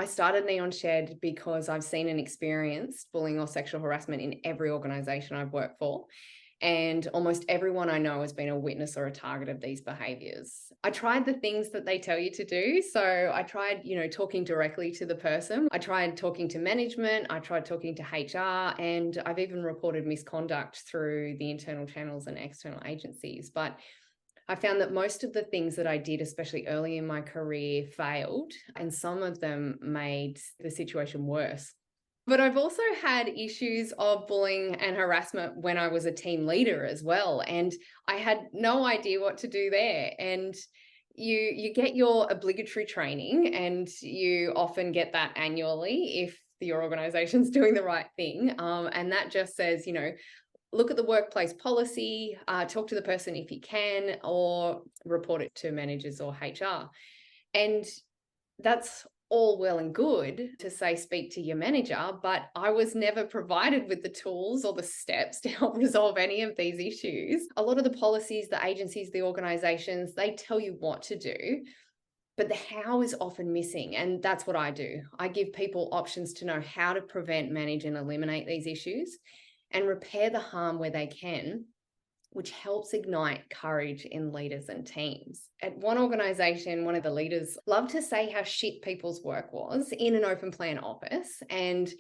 I started Neon Shed because I've seen and experienced bullying or sexual harassment in every organization I've worked for. And almost everyone I know has been a witness or a target of these behaviors. I tried the things that they tell you to do. So I tried, talking directly to the person. I tried talking to management. I tried talking to HR, and I've even reported misconduct through the internal channels and external agencies. But I found that most of the things that I did, especially early in my career, failed, and some of them made the situation worse. But I've also had issues of bullying and harassment when I was a team leader as well. And I had no idea what to do there. And you get your obligatory training, and you often get that annually if your organization's doing the right thing. And that just says, look at the workplace policy, talk to the person if you can, or report it to managers or HR. And that's all well and good to say speak to your manager, but I was never provided with the tools or the steps to help resolve any of these issues. A lot of the policies, the agencies, the organizations, they tell you what to do, but the how is often missing. And that's what I do. I give people options to know how to prevent, manage, and eliminate these issues and repair the harm where they can, which helps ignite courage in leaders and teams. At one organization, one of the leaders loved to say how shit people's work was in an open plan office. And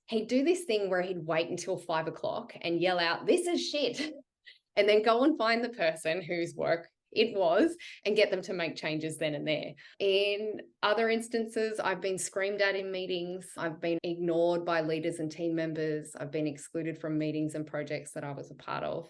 he'd do this thing where he'd wait until 5 o'clock and yell out, "This is shit," and then go and find the person whose work it was and get them to make changes then and there. In other instances, I've been screamed at in meetings. I've been ignored by leaders and team members. I've been excluded from meetings and projects that I was a part of.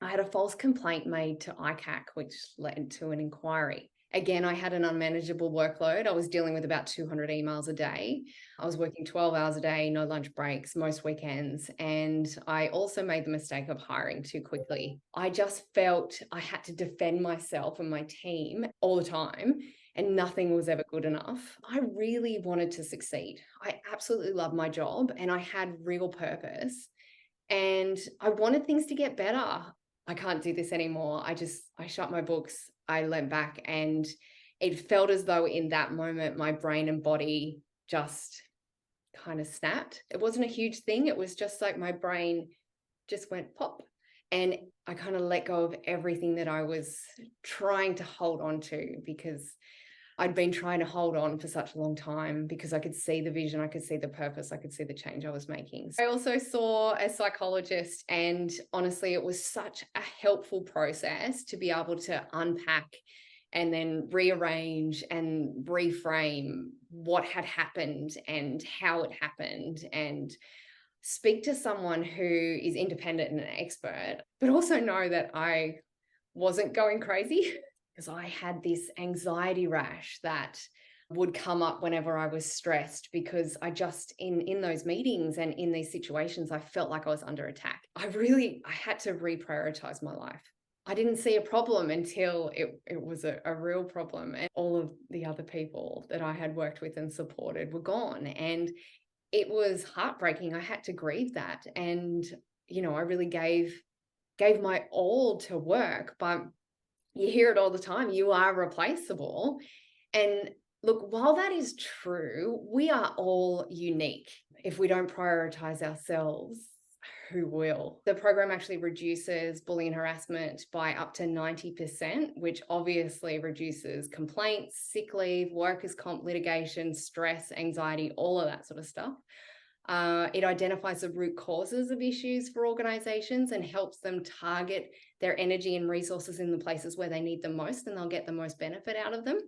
I had a false complaint made to ICAC, which led to an inquiry. Again, I had an unmanageable workload. I was dealing with about 200 emails a day. I was working 12 hours a day, no lunch breaks, most weekends. And I also made the mistake of hiring too quickly. I just felt I had to defend myself and my team all the time, and nothing was ever good enough. I really wanted to succeed. I absolutely loved my job, and I had real purpose. And I wanted things to get better. I can't do this anymore. I shut my books. I leant back, and it felt as though in that moment, my brain and body just kind of snapped. It wasn't a huge thing. It was just like my brain just went pop, and I kind of let go of everything that I was trying to hold on to, because I'd been trying to hold on for such a long time, because I could see the vision, I could see the purpose, I could see the change I was making. I also saw a psychologist, and honestly, it was such a helpful process to be able to unpack and then rearrange and reframe what had happened and how it happened, and speak to someone who is independent and an expert, but also know that I wasn't going crazy. Because I had this anxiety rash that would come up whenever I was stressed, because I just, in those meetings and in these situations, I felt like I was under attack. I had to reprioritize my life. I didn't see a problem until it was a real problem, and all of the other people that I had worked with and supported were gone. And it was heartbreaking. I had to grieve that. And, I really gave my all to work, but you hear it all the time, you are replaceable. And look, while that is true, we are all unique. If we don't prioritize ourselves, who will? The program actually reduces bullying and harassment by up to 90%, which obviously reduces complaints, sick leave, workers' comp litigation, stress, anxiety, all of that sort of stuff. It identifies the root causes of issues for organizations and helps them target their energy and resources in the places where they need them most, and they'll get the most benefit out of them.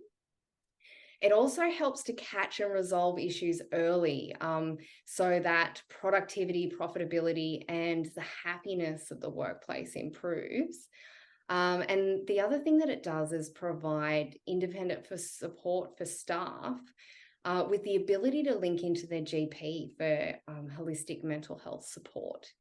It also helps to catch and resolve issues early, so that productivity, profitability, and the happiness of the workplace improves. And the other thing that it does is provide independent support for staff, with the ability to link into their GP for holistic mental health support.